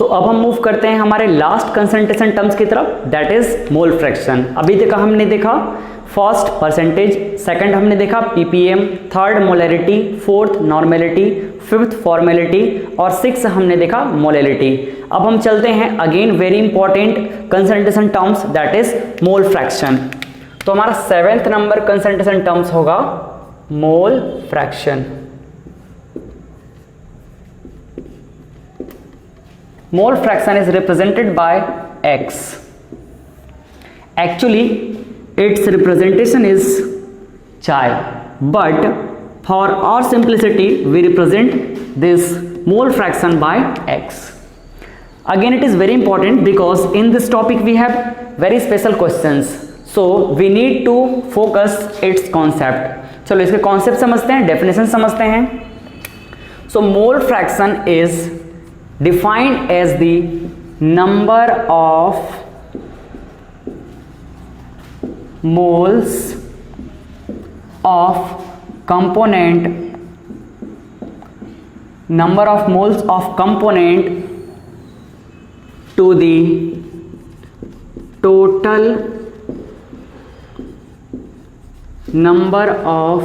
तो अब हम मूव करते हैं हमारे लास्ट कंसंट्रेशन टर्म्स की तरफ, दैट इज मोल फ्रैक्शन। अभी तक हमने देखा फर्स्ट परसेंटेज, सेकंड हमने देखा ppm, third molarity, fourth normality, fifth formality और सिक्स हमने देखा मोलैलिटी। अब हम चलते हैं again very important concentration terms, that is mole fraction. तो हमारा 7th नंबर कंसंट्रेशन टर्म्स होगा mole fraction. Mole fraction is represented by X. Actually, its representation is chi, but for our simplicity, we represent this mole fraction by X. Again, it is very important because in this topic we have very special questions, so we need to focus its concept. चलो इसके concept समझते हैं, definition समझते हैं। So mole fraction is defined as the number of moles of component to the total number of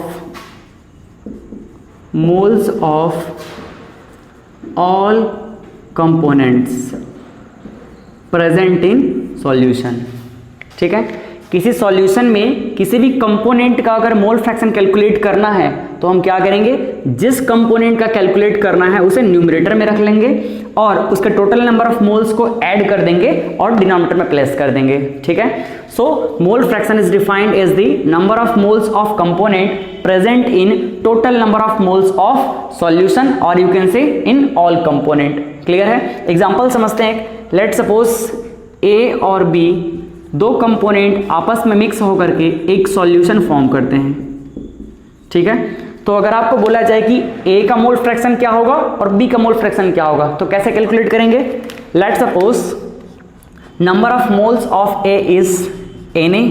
moles of all components present in solution। ठीक है, किसी solution में किसी भी कंपोनेंट का अगर मोल फ्रैक्शन कैलकुलेट करना है तो हम क्या करेंगे, जिस कंपोनेंट का कैलकुलेट करना है उसे न्यूमरेटर में रख लेंगे और उसके टोटल नंबर ऑफ मोल्स को ऐड कर देंगे और डिनोमिनेटर में प्लेस कर देंगे। ठीक है, so mole fraction is defined as the number of moles of component present in total number of moles of solution और you can say in all component. Clear है, एग्जांपल समझते हैं। लेट सपोज ए और B दो component आपस में mix होकर के एक सॉल्यूशन फॉर्म करते हैं। ठीक है, तो अगर आपको बोला जाए कि ए का मोल फ्रैक्शन क्या होगा और बी का मोल फ्रैक्शन क्या होगा तो कैसे कैलकुलेट करेंगे। Let suppose number of moles of A is Na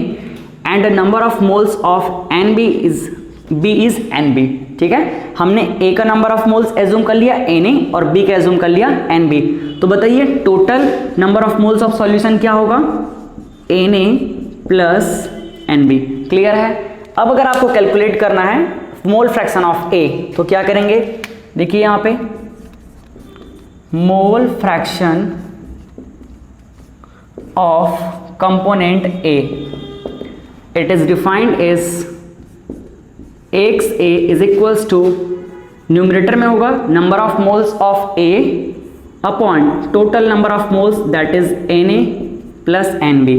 and number of moles of N B is N B. ठीक है, हमने ए का नंबर ऑफ मोल्स एज्यूम कर लिया Na और बी का एज्यूम कर लिया Nb। तो बताइए total number of moles of solution क्या होगा, Na प्लस Nb। क्लियर है। अब अगर आपको कैलकुलेट करना है मोल फ्रैक्शन ऑफ ए तो क्या करेंगे, देखिए यहां पे mole fraction of component A, it is defined as XA is equals to numerator में होगा number of moles of A upon total number of moles that is Na plus Nb।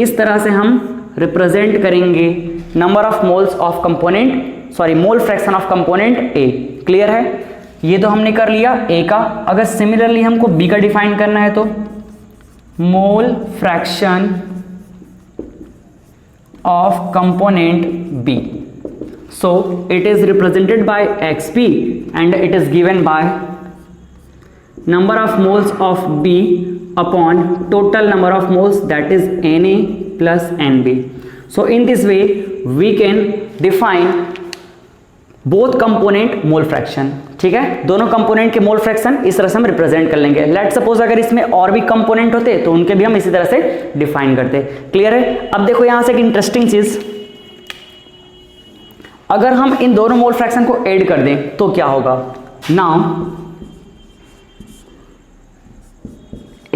इस तरह से हम रिप्रेजेंट करेंगे number of moles of component mole fraction of component A। Clear है, ये तो हमने कर लिया A का। अगर सिमिलरली हमको B का डिफाइन करना है तो मोल fraction of component B, so it is represented by xp and it is given by number of moles of B upon total number of moles that is Na plus Nb। so in this way we can define both component mole fraction। ठीक है, दोनों component के mole fraction इस तरह से हम represent कर लेंगे। लेट सपोज अगर इसमें और भी कंपोनेंट होते तो उनके भी हम इसी तरह से डिफाइन करते। क्लियर है। अब देखो यहां से एक इंटरेस्टिंग चीज, अगर हम इन दोनों मोल फ्रैक्शन को ऐड कर दें तो क्या होगा। नाउ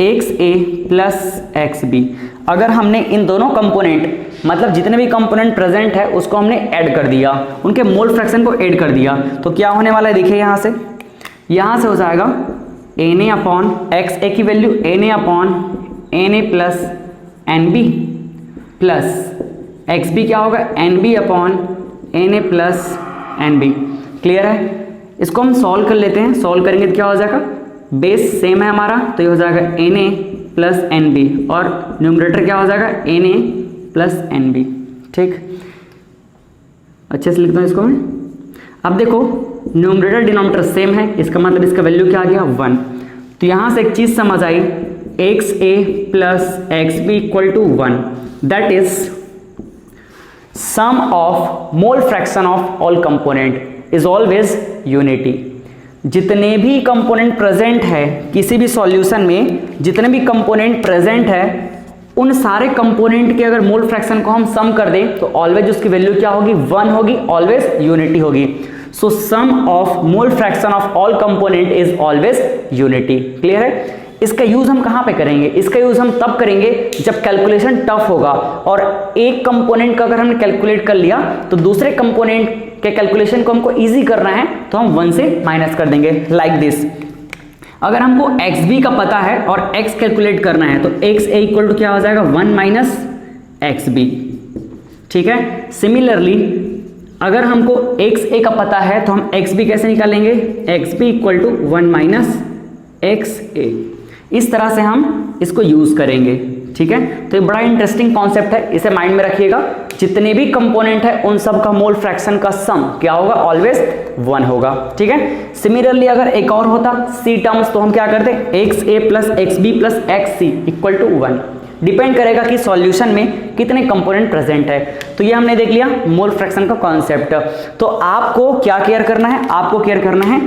XA प्लस XB, अगर हमने इन दोनों कंपोनेंट मतलब जितने भी कंपोनेंट प्रेजेंट है उसको हमने ऐड कर दिया, उनके मोल फ्रैक्शन को ऐड कर दिया तो क्या होने वाला है, देखिए यहां से हो जाएगा Na अपॉन XA की value Na upon Na plus NB plus XB क्या होगा NB upon Na plus NB। Clear है। इसको हम सॉल्व कर लेते हैं, सॉल्व करेंगे तो क्या हो जाएगा, बेस सेम है हमारा तो ये हो जाएगा Na प्लस NB और न्यूमरेटर क्या हो जाएगा Na प्लस NB। ठीक, अच्छे से लिखता हूँ इसको मैं। अब देखो न्यूमरेटर डिनोमिनेटर सेम है, इसका मतलब इसका वैल्यू क्या आ गया 1। तो यहाँ से एक चीज़ समझ आई, XA plus XB equal to 1, that is sum of mole fraction of all component is always unity। जितने भी कंपोनेंट प्रेजेंट है किसी भी सॉल्यूशन में, जितने भी कंपोनेंट प्रेजेंट है उन सारे कंपोनेंट के अगर मोल फ्रैक्शन को हम सम कर दें तो ऑलवेज उसकी वैल्यू क्या होगी, 1 होगी, ऑलवेज यूनिटी होगी। So sum of mole fraction of all component is always unity. Clear है? इसका यूज हम कहां पे करेंगे? इसका यूज हम तब करेंगे जब कैलकुलेशन टफ होगा और एक कंपोनेंट का अगर हमने कैलकुलेट कर लिया तो दूसरे कंपोनेंट के कैलकुलेशन को हमको इजी करना है तो हम 1 से माइनस कर देंगे, लाइक दिस। अगर हमको xb का पता है और x कैलकुलेट करना है तो x a इक्वल टू क्या हो जाएगा, 1 माइनस xb। ठीक है, सिमिलरली अगर हमको xa का पता है तो हम xb कैसे निकालेंगे, xb equal to 1 minus xa। इस तरह से हम इसको यूज करेंगे। ठीक है, तो ये बड़ा इंटरेस्टिंग कॉन्सेप्ट है, इसे माइंड में रखिएगा। जितने भी कंपोनेंट है उन सब का मोल फ्रैक्शन का सम क्या होगा, ऑलवेज 1 होगा। ठीक है, सिमिलरली अगर एक और होता c टर्म्स तो हम क्या करते, xa plus xb plus xc equal to 1। Depend करेगा कि सॉल्यूशन में कितने कंपोनेंट प्रेजेंट है। तो ये हमने देख लिया मोल फ्रैक्शन का कॉन्सेप्ट। तो आपको क्या केयर करना है, आपको केयर करना है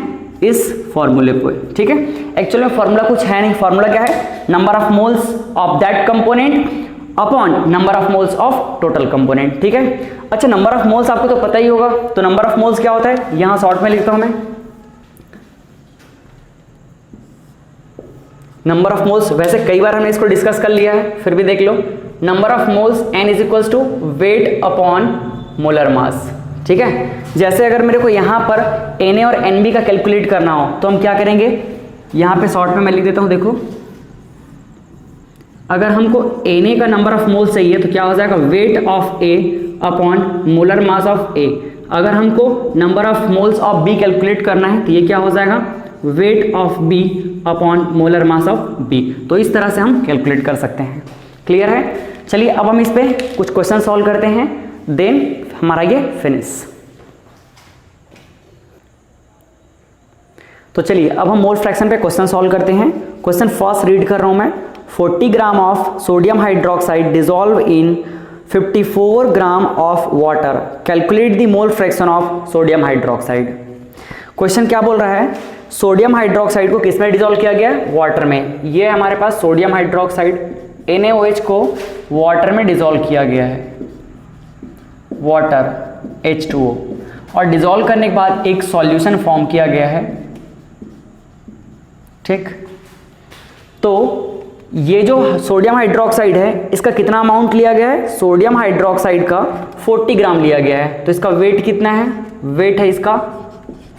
इस फॉर्मूले पे। ठीक है, एक्चुअली में फॉर्मूला कुछ है नहीं, फॉर्मूला क्या है, number of moles of that component upon number of moles of total component. ठीक है, अच्छा नंबर ऑफ मोल्स आपको तो पता ही होगा, तो नंबर ऑफ मोल्स क्या होता है, यहां शॉर्ट में लिखता हूं मैं। नंबर ऑफ मोल्स, वैसे कई बार हमने इसको डिस्कस कर लिया है, फिर भी देख लो। Number of moles n is equals to weight upon molar mass. ठीक है, जैसे अगर मेरे को यहां पर Na और Nb का कैलकुलेट करना हो तो हम क्या करेंगे, यहां पे शॉर्ट में मैं लिख देता हूं, देखो अगर हमको Na का नंबर ऑफ मोल्स चाहिए तो क्या हो जाएगा, weight of A upon molar mass of A। अगर हमको number of moles of B calculate करना है तो ये क्या हो जाएगा, weight of B upon molar mass of B। तो इस तरह से हम कैलकुलेट कर सकते हैं। क्लियर है? चलिए अब हम इस पे कुछ क्वेश्चन सॉल्व करते हैं, देन हमारा ये फिनिश। तो चलिए अब हम मोल फ्रैक्शन पे क्वेश्चन सॉल्व करते हैं। क्वेश्चन फर्स्ट रीड कर रहा हूं मैं। 40 gram of sodium hydroxide dissolve in 54 gram of water, calculate the mole fraction of sodium hydroxide. Question क्या बोल रहा है, सोडियम हाइड्रोक्साइड को किसमें डिसॉल्व किया गया, वाटर में। ये हमारे पास सोडियम हाइड्रोक्साइड NaOH को वाटर में डिसॉल्व किया गया है, वाटर H2O, और डिसॉल्व करने के बाद एक सॉल्यूशन फॉर्म किया गया है। ठीक, तो ये जो सोडियम हाइड्रोक्साइड है इसका कितना अमाउंट लिया गया है, सोडियम हाइड्रोक्साइड का 40 ग्राम लिया गया है। तो इसका वेट कितना है, वेट है इसका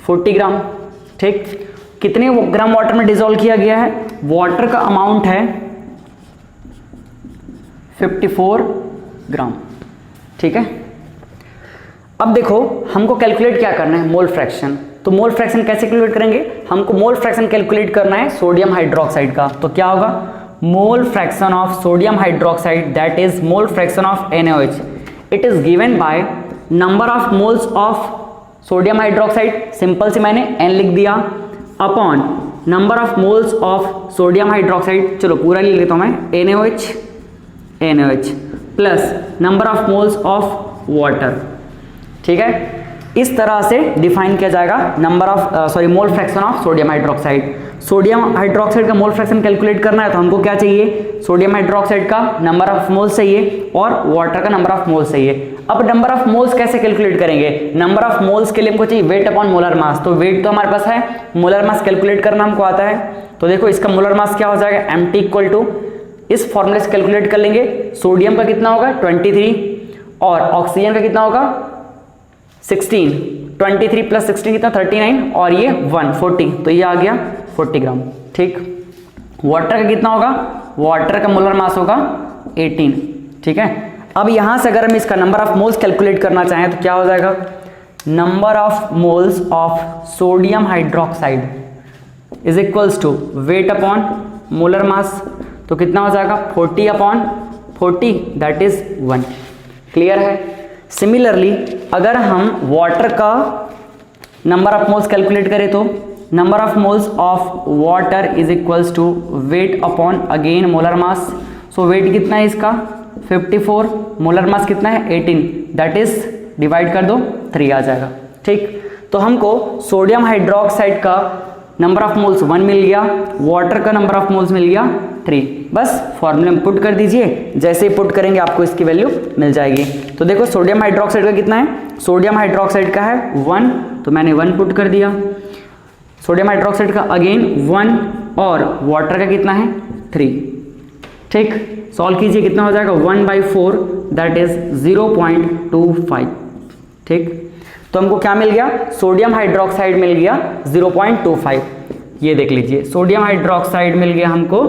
40 ग्राम। ठीक, कितने ग्राम वाटर में डिसॉल्व किया गया है, वाटर का अमाउंट है 54 ग्राम। ठीक है, अब देखो हमको कैलकुलेट क्या करना है, मोल फ्रैक्शन। तो मोल फ्रैक्शन कैसे कैलकुलेट करेंगे, हमको मोल फ्रैक्शन कैलकुलेट करना है सोडियम हाइड्रोक्साइड का। तो क्या होगा, मोल fraction of sodium hydroxide that is mole fraction of NaOH, it is given by number of moles of sodium hydroxide, simple से मैंने n लिख दिया, upon number of moles of sodium hydroxide, चलो पूरा लिख लेता हूं मैं, NaOH plus number of moles of water. ठीक है, इस तरह से डिफाइन किया जाएगा number of mole fraction of sodium hydroxide. Sodium hydroxide का मोल फ्रैक्शन कैलकुलेट करना है तो हमको क्या चाहिए, सोडियम हाइड्रोक्साइड का नंबर ऑफ मोल्स चाहिए और वाटर का नंबर ऑफ मोल्स चाहिए। अब नंबर ऑफ मोल्स कैसे कैलकुलेट करेंगे, नंबर ऑफ मोल्स के लिए हमको चाहिए वेट अपॉन मोलर मास। तो वेट तो हमारे पास है, मोलर मास कैलकुलेट करना हमको आता है। तो देखो इसका मोलर मास क्या हो जाएगा, Mt इक्वल टू, इस फॉर्मूले से कैलकुलेट कर लेंगे, सोडियम का कितना होगा 23 और ऑक्सीजन का कितना होगा 16, 23 प्लस 16 कितना 39 और ये 140, तो ये आ गया 40 ग्राम। ठीक, वाटर का कितना होगा, वाटर का मोलर मास होगा 18। ठीक है, अब यहां से अगर हम इसका नंबर ऑफ मोल्स कैलकुलेट करना चाहें तो क्या हो जाएगा, number of moles of sodium hydroxide is equals to weight upon molar mass. तो कितना हो जाएगा 40 अपॉन 40 दैट इज 1। क्लियर है? सिमिलरली अगर हम वाटर का नंबर ऑफ मोल्स कैलकुलेट करें तो number of moles of water is equals to weight upon again molar mass. So weight कितना है इसका 54, मोलर मास कितना है 18, दैट इज डिवाइड कर दो 3 आ जाएगा। ठीक, तो हमको सोडियम हाइड्रोक्साइड का नंबर ऑफ मोल्स 1 मिल गया, वाटर का नंबर ऑफ मोल्स मिल गया 3। बस फॉर्मूले में पुट कर दीजिए, जैसे ही पुट करेंगे आपको इसकी वैल्यू मिल जाएगी। तो देखो सोडियम हाइड्रोक्साइड का कितना है, सोडियम हाइड्रोक्साइड का है 1, तो मैंने 1 पुट कर दिया। सोडियम हाइड्रोक्साइड का अगेन 1 और वाटर का कितना है 3। ठीक, सॉल्व कीजिए, कितना हो जाएगा 1/4 दैट इज 0.25। ठीक, तो हमको क्या मिल गया, सोडियम हाइड्रोक्साइड मिल गया 0.25। ये देख लीजिए, सोडियम हाइड्रोक्साइड मिल गया हमको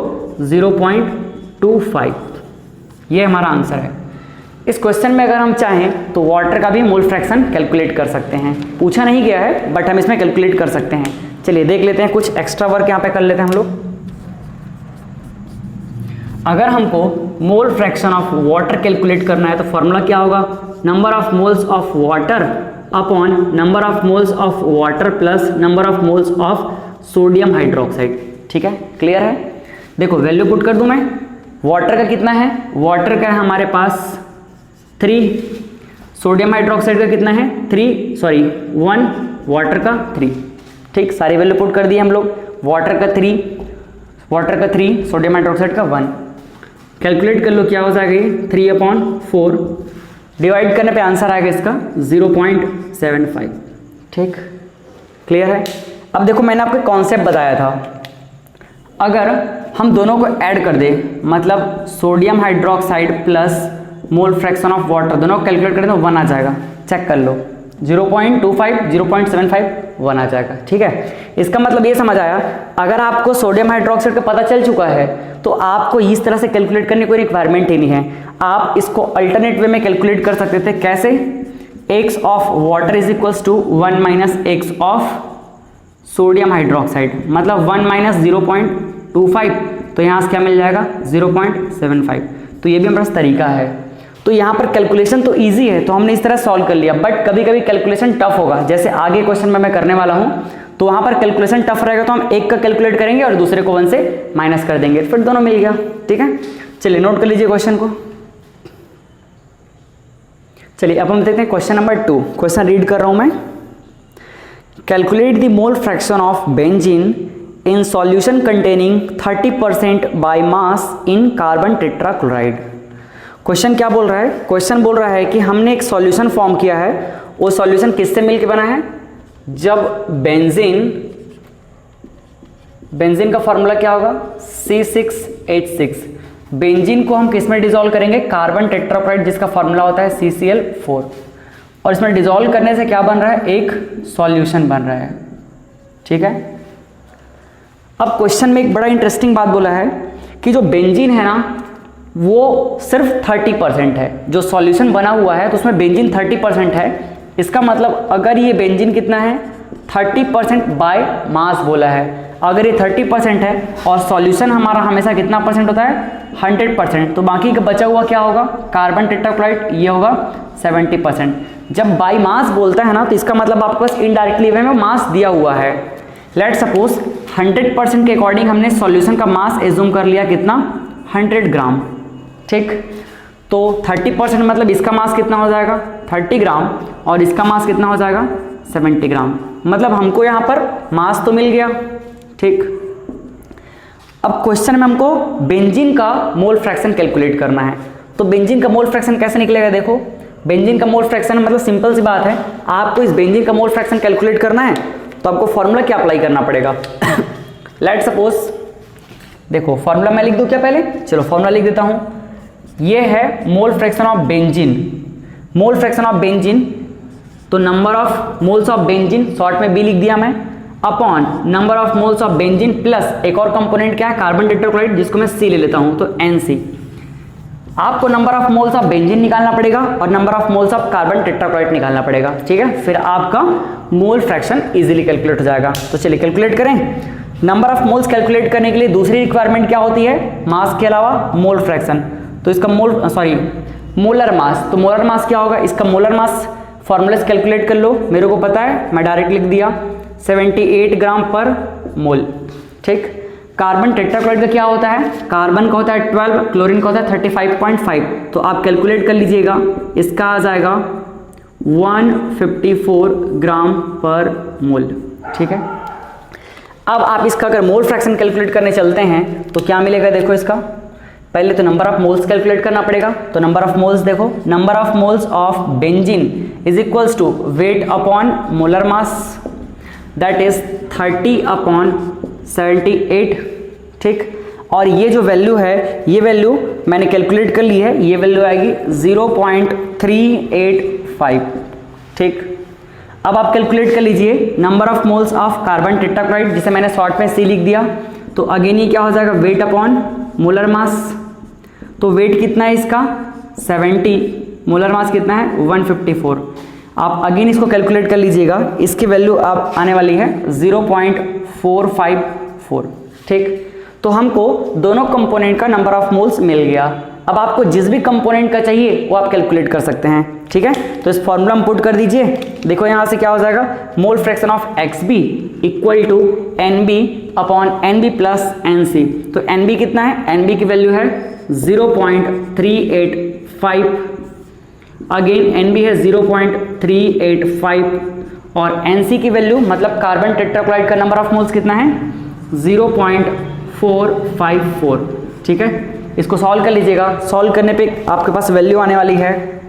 0.25। ये हमारा आंसर है। इस क्वेश्चन में अगर हम चाहें तो वाटर का भी मोल फ्रैक्शन कैलकुलेट कर सकते हैं। पूछा नहीं गया है बट हम इसमें कैलकुलेट कर सकते हैं। चलिए देख लेते हैं, कुछ एक्स्ट्रा वर्क यहाँ पे कर लेते हैं हम लोग। अगर हमको मोल फ्रैक्शन ऑफ वाटर कैलकुलेट करना है तो फॉर्मूला क्या होगा, number of moles of water upon number of moles of water plus number of moles of sodium hydroxide. ठीक है, क्लियर है। देखो वैल्यू पुट कर दूं मैं, वाटर का कितना है, वाटर का है हमारे पास 3, सोडियम हाइड्रोक्साइड का कितना है 1, वाटर का 3। ठीक, सारी वैल्यू पुट कर दिए हम लोग, वाटर का 3, सोडियम हाइड्रोक्साइड का 1। कैलकुलेट कर लो क्या हो जाएगा, 3/4 डिवाइड करने पे आंसर आएगा इसका 0.75। ठीक, क्लियर है। अब देखो मैंने आपको कॉन्सेप्ट बताया था, अगर हम दोनों को ऐड कर दें, मतलब sodium hydroxide plus mole fraction of water, दोनों को कैलकुलेट करें तो 1 आ जाएगा। चेक कर लो, 0.25, 0.75, 1 आ जाएगा। ठीक है, इसका मतलब ये समझ आया, अगर आपको सोडियम हाइड्रोक्साइड का पता चल चुका है तो आपको इस तरह से कैलकुलेट करने की कोई रिक्वायरमेंट ही नहीं है। आप इसको अल्टरनेट वे में कैलकुलेट कर सकते थे। कैसे, x of water is equals to 1 - x of sodium hydroxide, मतलब 1 - 0.25, तो यहाँ से क्या मिल जाएगा 0.75। तो ये भी हमारे पास तरीका है। तो यहाँ पर कैलकुलेशन तो इजी है, तो हमने इस तरह सॉल्व कर लिया, बट कभी कभी कैलकुलेशन टफ होगा, जैसे आगे क्वेश्चन में मैं करने वाला हूँ, तो वहाँ पर कैलकुलेशन टफ रहेगा, तो हम एक का कैलकुलेट करेंगे और दूसरे को 1 से माइनस कर देंगे, फिर दोनों मिल गया। ठीक है, चलिए नोट कर लीजिए क्वेश्चन को। चलिए अब हम देखते हैं क्वेश्चन नंबर 2। क्वेश्चन रीड कर रहा हूँ मैं, calculate the mole fraction of benzene in solution containing 30% by mass in carbon tetrachloride. Question क्या बोल रहा है, क्वेश्चन बोल रहा है कि हमने एक सॉल्यूशन फॉर्म किया है, वो सॉल्यूशन किससे मिलकर बना है, जब बेंजीन का फॉर्मूला क्या होगा C6H6। बेंजीन को हम किस में डिसॉल्व करेंगे, कार्बन टेट्राक्लोराइड जिसका फॉर्मूला होता है CCl4, और इसमें डिसॉल्व करने से क्या बन रहा है, एक सॉल्यूशन बन रहा है। ठीक है, अब क्वेश्चन में एक बड़ा इंटरेस्टिंग बात बोला है कि जो बेंजीन है ना वो सिर्फ 30% है, जो सॉल्यूशन बना हुआ है तो उसमें बेंजीन 30% है। इसका मतलब अगर ये बेंजीन कितना है 30% बाय मास बोला है, अगर ये 30% है और सॉल्यूशन हमारा हमेशा कितना परसेंट होता है 100%, तो बाकी का बचा हुआ क्या होगा, कार्बन टेट्राक्लोराइड, ये होगा 70%। जब बाय मास बोलता है ना तो इसका मतलब आपके पास इनडायरेक्टली वे में मास दिया हुआ है। लेट सपोज 100% के अकॉर्डिंग हमने सॉल्यूशन का मास एज्यूम कर लिया कितना 100 ग्राम। ठीक, तो 30% मतलब इसका मास कितना हो जाएगा 30 ग्राम और इसका मास कितना हो जाएगा 70 ग्राम, मतलब हमको यहाँ पर मास तो मिल गया। ठीक, अब क्वेश्चन में हमको बेंजीन का मोल फ्रैक्शन कैलकुलेट करना है, तो बेंजीन का मोल फ्रैक्शन कैसे निकलेगा, देखो बेंजीन का मोल फ्रैक्शन मतलब सिंपल सी बात है, आपको इस बेंजीन का मोल फ्रैक्शन कैलकुलेट करना है तो आपको फॉर्मूला क्या अप्लाई करना पड़ेगा। लेट सपोज देखो फॉर्मूला मैं लिख दूं क्या पहले, चलो फॉर्मूला लिख देता हूं, ये है mole fraction of benzene. Mole fraction of benzene, तो number of moles of benzene short में बी लिख दिया मैं, upon number of moles of benzene plus एक और कंपोनेंट क्या है कार्बन टेट्राक्लोराइड जिसको मैं सी ले लेता हूं, तो NC। आपको number of moles of benzene निकालना पड़ेगा और number of moles of carbon tetrachloride निकालना पड़ेगा। ठीक है, फिर आपका मोल फ्रैक्शन इजीली कैलकुलेट हो जाएगा। तो चलिए कैलकुलेट करें। नंबर ऑफ मोल्स कैलकुलेट करने के लिए दूसरी रिक्वायरमेंट क्या होती है, मास के अलावा मोल फ्रैक्शन। तो इसका मोलर मास, तो मोलर मास क्या होगा, इसका मोलर मास फॉर्मूला से कैलकुलेट कर लो, मेरे को पता है मैं डायरेक्ट लिख दिया 78 ग्राम पर मोल। ठीक, कार्बन टेट्राक्लोराइड का क्या होता है, कार्बन का होता है 12, क्लोरीन का होता है 35.5, तो आप कैलकुलेट कर लीजिएगा, इसका आ जाएगा 154 ग्राम पर मोल। ठीक है, अब आप इसका अगर मोल फ्रैक्शन कैलकुलेट करने चलते हैं तो क्या मिलेगा, देखो इसका पहले तो नंबर ऑफ मोल्स कैलकुलेट करना पड़ेगा। तो नंबर ऑफ मोल्स देखो, number of moles of benzene is equals to weight upon molar mass, that is 30/78, ठीक। और ये जो वैल्यू है, ये वैल्यू मैंने कैलकुलेट कर ली है, ये वैल्यू आएगी 0.385, ठीक। अब आप कैलकुलेट कर लीजिए number of moles of carbon tetrachloride, जिसे मैंने शॉर्ट में C लिख दिया। तो अगेन ये क्या हो जाएगा, वेट अपॉन मोलर मास। तो वेट कितना है इसका 70, मोलर मास कितना है 154। आप अगेन इसको कैलकुलेट कर लीजिएगा, इसकी वैल्यू आप आने वाली है 0.454, ठीक। तो हमको दोनों कंपोनेंट का नंबर ऑफ मोल्स मिल गया। अब आपको जिस भी कंपोनेंट का चाहिए वो आप कैलकुलेट कर सकते हैं, ठीक है। तो इस फॉर्मूला में पुट कर दीजिए। देखो यहां से क्या हो जाएगा, mole fraction of XB equal to NB upon NB plus NC। तो NB कितना है, NB की वैल्यू है 0.385, अगेन NB है 0.385 और NC की वैल्यू मतलब कार्बन टेट्राक्लोराइड का नंबर ऑफ मोल्स कितना है 0.454, ठीक है। इसको सॉल्व कर लीजिएगा, सॉल्व करने पे आपके पास वैल्यू आने वाली है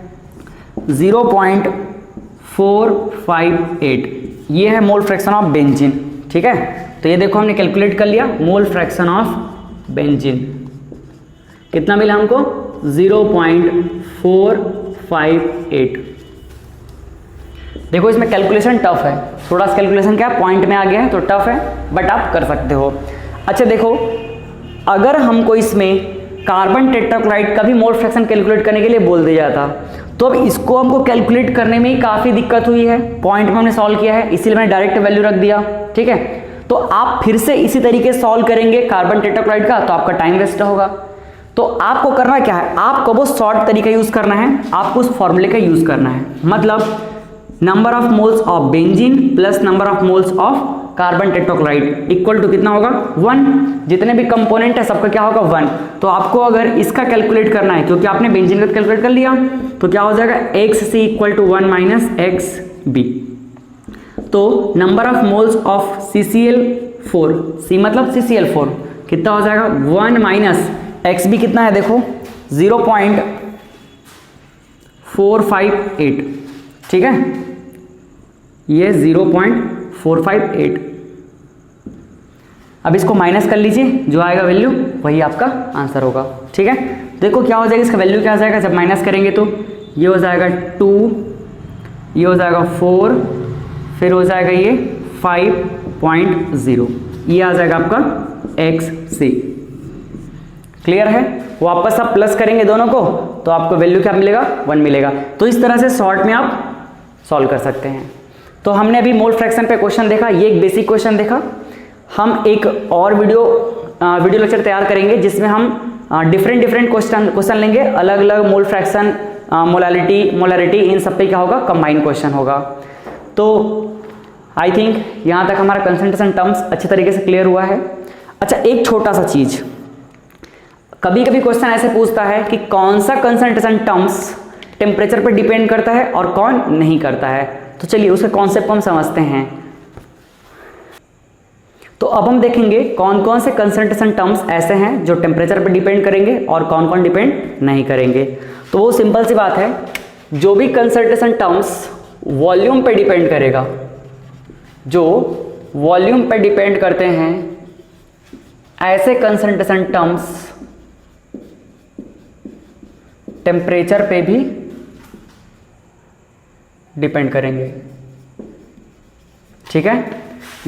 0.458। ये है मोल फ्रैक्शन ऑफ बेंजीन, ठीक है। तो ये देखो हमने कैलकुलेट कर लिया मोल फ्रैक्शन ऑफ बेंजीन, कितना मिला हमको 0.458। देखो इसमें कैलकुलेशन टफ है, थोड़ा सा कैलकुलेशन क्या पॉइंट में आ गया है तो टफ है, बट आप कर सकते हो। अच्छा देखो, अगर हमको इसमें कार्बन टेट्राक्लोराइड का भी मोल फ्रैक्शन कैलकुलेट करने के लिए बोल दिया जाता तो अब इसको हमको कैलकुलेट करने में ही काफ़ी दिक्कत हुई है। पॉइंट में हमने सॉल्व किया है, इसीलिए मैंने डायरेक्ट वैल्यू रख दिया, ठीक है। तो आप फिर से इसी तरीके से सॉल्व करेंगे कार्बन टेट्राक्लोराइड का तो आपका टाइम वेस्ट होगा। तो आपको करना क्या है, आपको वो शॉर्ट तरीका यूज करना है, आपको उस फॉर्मूले का यूज करना है। मतलब number of moles of benzene plus number of moles of carbon tetrachloride equal to कितना होगा 1। जितने भी कंपोनेंट है सबका क्या होगा 1। तो आपको अगर इसका कैलकुलेट करना है, क्योंकि आपने बेंजीन का कैलकुलेट कर लिया, तो क्या हो जाएगा XC equal to 1 minus XB। तो number of moles of CCl4, C मतलब CCl4 कितना हो जाएगा 1 माइनस XB कितना है देखो 0.458, ठीक है। ये 0.458। अब इसको माइनस कर लीजिए, जो आएगा वैल्यू वही आपका आंसर होगा, ठीक है। देखो क्या हो जाएगा, इसका वैल्यू क्या आ जाएगा जब माइनस करेंगे तो ये हो जाएगा 2, ये हो जाएगा 4, फिर हो जाएगा ये 5.0, ये आ जाएगा आपका XC। क्लियर है। वापस आप प्लस करेंगे दोनों को तो आपको वैल्यू क्या मिलेगा 1 मिलेगा। तो इस तरह से शॉर्ट में आप सॉल्व कर सकते हैं। तो हमने अभी मोल फ्रैक्शन पे क्वेश्चन देखा, ये एक बेसिक क्वेश्चन देखा। हम एक और वीडियो लेक्चर तैयार करेंगे जिसमें हम डिफरेंट क्वेश्चन लेंगे, अलग अलग मोल फ्रैक्शन, मोलारिटी इन सब पे क्या होगा कंबाइन क्वेश्चन होगा। तो आई थिंक यहाँ तक हमारा कंसंट्रेशन टर्म्स अच्छे तरीके से क्लियर हुआ है। अच्छा एक छोटा सा चीज़, कभी कभी क्वेश्चन ऐसे पूछता है कि कौन सा कंसंट्रेशन टर्म्स टेम्परेचर पर डिपेंड करता है और कौन नहीं करता है। तो चलिए उसके कॉन्सेप्ट को हम समझते हैं। तो अब हम देखेंगे कौन कौन से कंसंट्रेशन टर्म्स ऐसे हैं जो टेम्परेचर पर डिपेंड करेंगे और कौन कौन डिपेंड नहीं करेंगे। तो वो सिंपल सी बात है, जो भी कंसंट्रेशन टर्म्स वॉल्यूम पे डिपेंड करेगा, जो वॉल्यूम पे डिपेंड करते हैं, ऐसे कंसंट्रेशन टर्म्स टेम्परेचर पे भी डिपेंड करेंगे, ठीक है।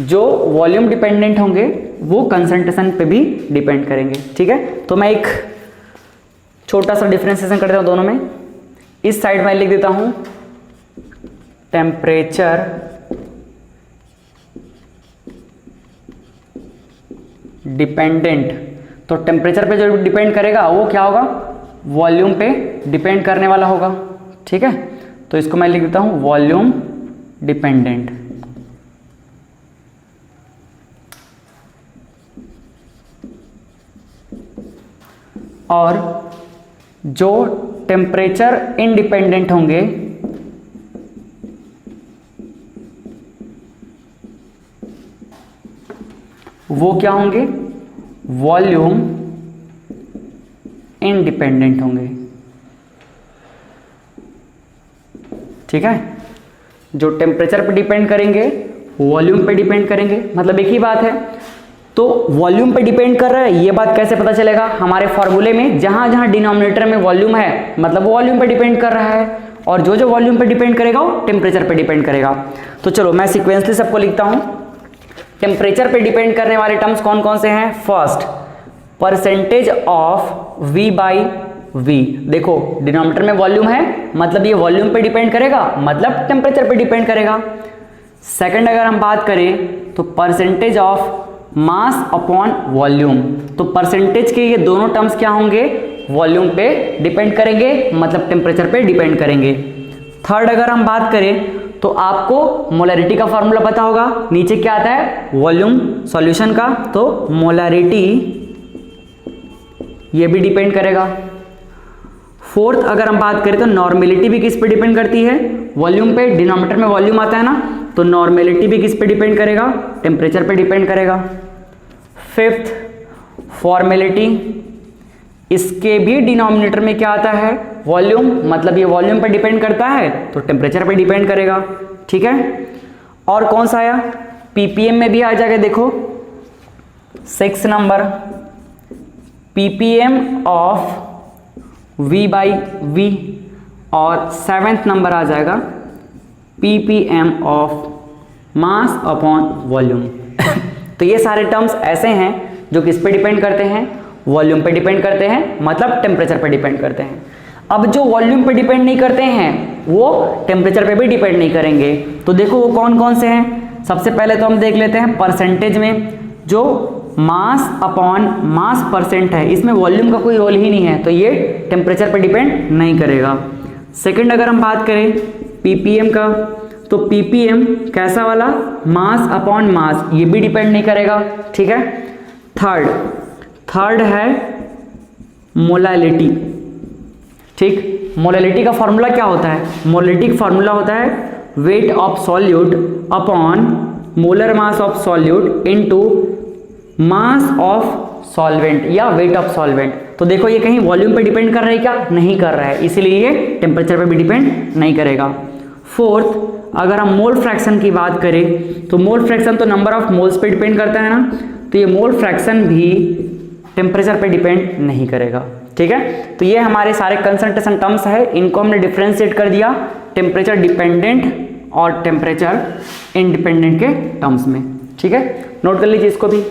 जो वॉल्यूम डिपेंडेंट होंगे वो कंसंट्रेशन पे भी डिपेंड करेंगे, ठीक है। तो मैं एक छोटा सा डिफरेंशिएशन कर देता हूं दोनों में। इस साइड में लिख देता हूं टेम्परेचर डिपेंडेंट। तो टेम्परेचर पे जो डिपेंड करेगा वो क्या होगा, वॉल्यूम पे डिपेंड करने वाला होगा, ठीक है। तो इसको मैं लिख देता हूं वॉल्यूम डिपेंडेंट। और जो टेम्परेचर इंडिपेंडेंट होंगे वो क्या होंगे, वॉल्यूम इंडिपेंडेंट होंगे। ठीक है, जो टेम्परेचर पे डिपेंड करेंगे वॉल्यूम पे डिपेंड करेंगे, मतलब एक ही बात है। तो वॉल्यूम पे डिपेंड कर रहा है, ये बात कैसे पता चलेगा, हमारे फॉर्मूले में जहां जहां डिनोमिनेटर में वॉल्यूम है मतलब वो वॉल्यूम पे डिपेंड कर रहा है, और जो जो वॉल्यूम पे डिपेंड करेगा वो टेम्परेचर पे डिपेंड करेगा। तो चलो मैं सीक्वेंसली सबको लिखता हूं। टेम्परेचर पे डिपेंड करने वाले टर्म्स कौन कौन से हैं। First, percentage of V by V। देखो डिनोमिनेटर में वॉल्यूम है मतलब ये वॉल्यूम पे डिपेंड करेगा, मतलब टेम्परेचर पे डिपेंड करेगा। सेकंड अगर हम बात करें तो percentage of mass upon volume, तो परसेंटेज के ये दोनों टर्म्स क्या होंगे, वॉल्यूम पे डिपेंड करेंगे मतलब टेम्परेचर पे डिपेंड करेंगे। थर्ड अगर हम बात करें तो आपको मोलैरिटी का फॉर्मूला पता होगा, नीचे क्या आता है वॉल्यूम सॉल्यूशन का, तो मोलैरिटी ये भी डिपेंड करेगा। फोर्थ अगर हम बात करें तो नॉर्मेलिटी भी किस पे डिपेंड करती है, वॉल्यूम पे, डिनोमिनेटर में वॉल्यूम आता है ना, तो नॉर्मेलिटी भी किस पे डिपेंड करेगा, टेम्परेचर पे डिपेंड करेगा। फिफ्थ, फॉर्मेलिटी, इसके भी डिनोमिनेटर में क्या आता है वॉल्यूम, मतलब ये वॉल्यूम पे डिपेंड करता है तो टेम्परेचर पे डिपेंड करेगा। ठीक है, और कौन सा आया, पीपीएम में भी आ जाएगा। देखो 6 number, ppm of V by V, और 7th नंबर आ जाएगा ppm of mass upon volume. तो ये सारे टर्म्स ऐसे हैं जो किस पे डिपेंड करते हैं, वॉल्यूम पे डिपेंड करते हैं मतलब टेम्परेचर पे डिपेंड करते हैं। अब जो वॉल्यूम पे डिपेंड नहीं करते हैं वो टेम्परेचर पे भी डिपेंड नहीं करेंगे, तो देखो वो कौन कौन से हैं। सबसे पहले तो हम देख लेते हैं परसेंटेज में, जो मास अपॉन मास परसेंट है, इसमें वॉल्यूम का कोई रोल ही नहीं है तो ये टेम्परेचर पे डिपेंड नहीं करेगा। सेकंड अगर हम बात करें पीपीएम का, तो पीपीएम कैसा वाला, मास अपॉन मास, ये भी डिपेंड नहीं करेगा। ठीक है, थर्ड है मोलैलिटी। ठीक, मोलैलिटी का फॉर्मूला क्या होता है, मोलैलिटी का फॉर्मूला होता है weight of solute upon molar mass of solute into mass of solvent या वेट ऑफ सॉल्वेंट। तो देखो ये कहीं वॉल्यूम पे डिपेंड कर रहा है क्या, नहीं कर रहा है, इसलिए ये टेम्परेचर पे भी डिपेंड नहीं करेगा। फोर्थ, अगर हम मोल फ्रैक्शन की बात करें तो मोल फ्रैक्शन तो नंबर ऑफ मोल्स पे डिपेंड करता है ना, तो ये मोल फ्रैक्शन भी टेम्परेचर पे डिपेंड नहीं करेगा। ठीक है, तो ये हमारे सारे कंसंट्रेशन टर्म्स है, इनको हमने डिफ्रेंशिएट कर दिया टेम्परेचर डिपेंडेंट और टेम्परेचर इंडिपेंडेंट के टर्म्स में। ठीक है, नोट कर लीजिए इसको भी।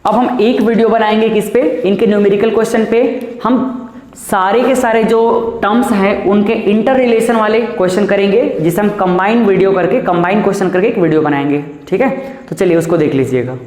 अब हम एक वीडियो बनाएंगे किस पे, इनके न्यूमेरिकल क्वेश्चन पे। हम सारे के सारे जो टर्म्स हैं उनके इंटर रिलेशन वाले क्वेश्चन करेंगे, जिसे हम कंबाइन वीडियो करके, कंबाइन क्वेश्चन करके एक वीडियो बनाएंगे। ठीक है, तो चलिए उसको देख लीजिएगा।